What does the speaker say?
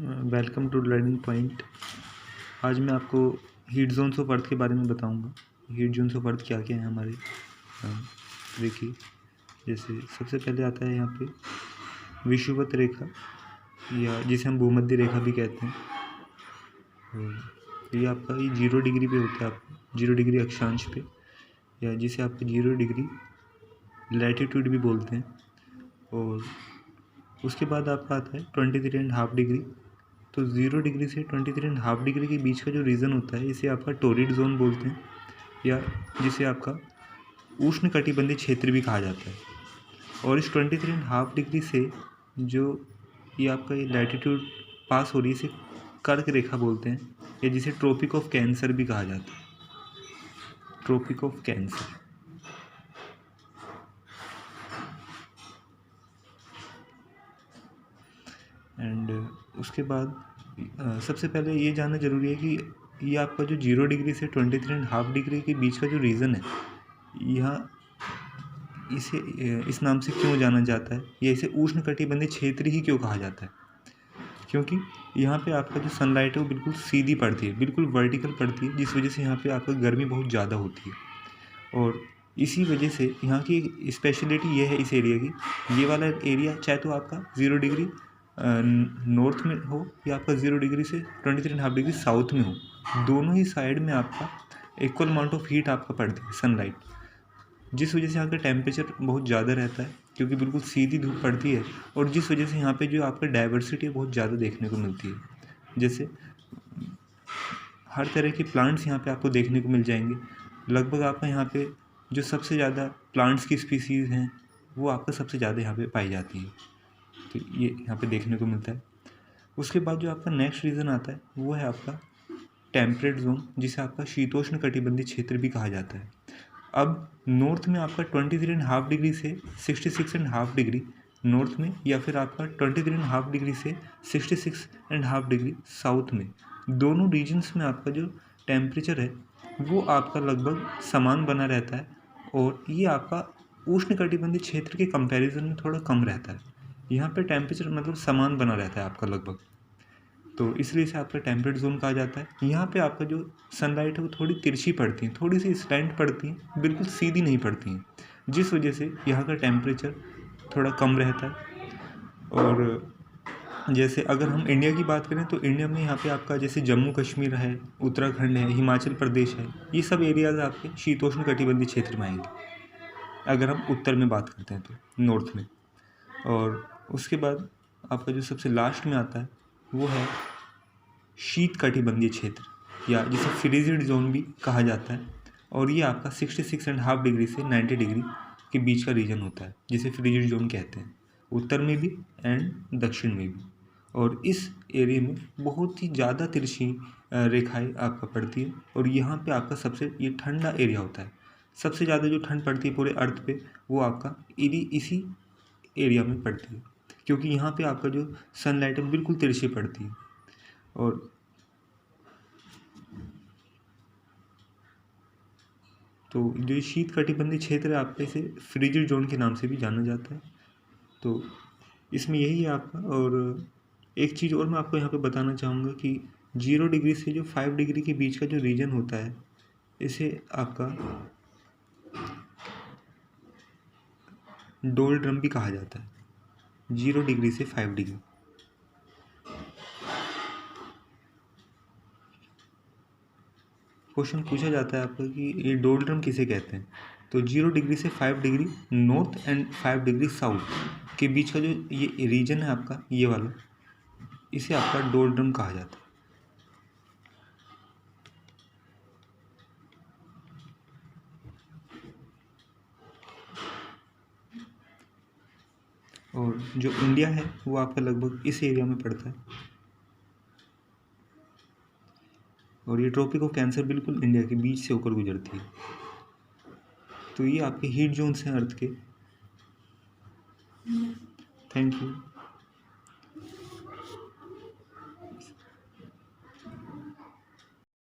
Welcome to learning point. आज मैं आपको हीट जोन्स ऑफ अर्थ के बारे में बताऊंगा। हीट जोन्स ऑफ अर्थ क्या क्या है हमारे। देखिए, जैसे सबसे पहले आता है यहाँ पे विषुवत रेखा, या जिसे हम भूमध्य रेखा भी कहते हैं। ये आपका ये 0 डिग्री पे होता है, आपका 0 डिग्री अक्षांश पे, या जिसे आपको 0 डिग्री लैटिट्यूड भी बोलते हैं। और उसके बाद आपका आता है 23.5 डिग्री। तो 0 डिग्री से 23.5 डिग्री के बीच का जो रीजन होता है, इसे आपका टोरिड जोन बोलते हैं, या जिसे आपका उष्णकटिबंधीय क्षेत्र भी कहा जाता है। और इस 23.5 डिग्री से जो ये आपका ये लैटिट्यूड पास हो रही है, इसे कर्क रेखा बोलते हैं, या जिसे ट्रॉपिक ऑफ कैंसर भी कहा जाता है। Tropic of cancer. एंड उसके बाद सबसे पहले ये जानना ज़रूरी है कि ये आपका जो 0 डिग्री से 23.5 डिग्री के बीच का जो रीज़न है, यहाँ इसे इस नाम से क्यों जाना जाता है, या इसे उष्णकटिबंधीय क्षेत्र ही क्यों कहा जाता है? क्योंकि यहाँ पे आपका जो सनलाइट है वो बिल्कुल सीधी पड़ती है, बिल्कुल वर्टिकल पड़ती है, जिस वजह से यहाँ पे आपका गर्मी बहुत ज़्यादा होती है। और इसी वजह से यहाँ की स्पेशलिटी ये है इस एरिया की, ये वाला एरिया चाहे तो आपका 0 डिग्री नॉर्थ में हो, या आपका 0 डिग्री से 23.5 डिग्री साउथ में हो, दोनों ही साइड में आपका इक्वल अमाउंट ऑफ हीट आपका पड़ती है, सनलाइट, जिस वजह से यहाँ का टेम्परेचर बहुत ज़्यादा रहता है, क्योंकि बिल्कुल सीधी धूप पड़ती है। और जिस वजह से यहाँ पे जो आपका डाइवर्सिटी है बहुत ज़्यादा देखने को मिलती है। जैसे हर तरह के प्लांट्स यहाँ पे आपको देखने को मिल जाएंगे। लगभग आपका यहाँ पे जो सबसे ज़्यादा प्लांट्स की स्पीसीज़ हैं, वो आपका सबसे ज़्यादा यहाँ पे पाई जाती है। तो ये यहाँ पे देखने को मिलता है। उसके बाद जो आपका नेक्स्ट रीज़न आता है, वो है आपका टेम्परेट जोन, जिसे आपका शीतोष्ण कटिबंधीय क्षेत्र भी कहा जाता है। अब नॉर्थ में आपका 23.5 डिग्री से 66.5 डिग्री नॉर्थ में, या फिर आपका 23.5 डिग्री से 66.5 डिग्री साउथ में, दोनों रीजन्स में आपका जो टेम्परेचर है वो आपका लगभग समान बना रहता है। और ये आपका उष्णकटिबंधीय क्षेत्र के कंपैरिजन में थोड़ा कम रहता है। यहाँ पे टेम्परेचर मतलब समान बना रहता है आपका लगभग, तो इसलिए इसे आपका टेम्परेट जोन कहा जाता है। यहाँ पे आपका जो सनलाइट है वो थोड़ी तिरछी पड़ती है, थोड़ी सी स्लैंट पड़ती है, बिल्कुल सीधी नहीं पड़ती हैं, जिस वजह से यहाँ का टेम्परेचर थोड़ा कम रहता है। और जैसे अगर हम इंडिया की बात करें, तो इंडिया में यहाँ पे आपका जैसे जम्मू कश्मीर है, उत्तराखंड है, हिमाचल प्रदेश है, ये सब एरियाज़ आपके शीतोष्ण कटिबंधीय क्षेत्र में आएंगे, अगर हम उत्तर में बात करते हैं तो, नॉर्थ में। और उसके बाद आपका जो सबसे लास्ट में आता है वो है शीत कटिबंधीय क्षेत्र, या जिसे फ्रीजिड जोन भी कहा जाता है। और ये आपका 66.5 डिग्री से 90 डिग्री के बीच का रीजन होता है, जिसे फ्रीजिड जोन कहते हैं, उत्तर में भी एंड दक्षिण में भी। और इस एरिया में बहुत ही ज़्यादा तिरछी रेखाएं आपका पड़ती है। और यहाँ पे आपका सबसे ये ठंडा एरिया होता है। सबसे ज़्यादा जो ठंड पड़ती है पूरे अर्थ पे, वो आपका इसी एरिया में पड़ती है, क्योंकि यहाँ पे आपका जो सनलाइट है बिल्कुल तिरछी पड़ती है। और तो जो शीत कटिबंधीय क्षेत्र है आपका, इसे फ्रीजिड जोन के नाम से भी जाना जाता है। तो इसमें यही है आपका। और एक चीज़ और मैं आपको यहाँ पे बताना चाहूँगा कि 0 डिग्री से जो 5 डिग्री के बीच का जो रीजन होता है, इसे आपका डोलड्रम भी कहा जाता है। 0 डिग्री से 5 डिग्री। क्वेश्चन पूछा जाता है आपको कि ये डोलड्रम किसे कहते हैं, तो 0 डिग्री से 5 degree north and 5 degree south के बीच का जो ये रीजन है आपका, ये वाला, इसे आपका डोलड्रम कहा जाता है। और जो इंडिया है वो आपका लगभग इस एरिया में पड़ता है। और ये ट्रॉपिक ऑफ कैंसर बिल्कुल इंडिया के बीच से होकर गुजरती है। तो ये आपके हीट जोन्स हैं अर्थ के। Thank you.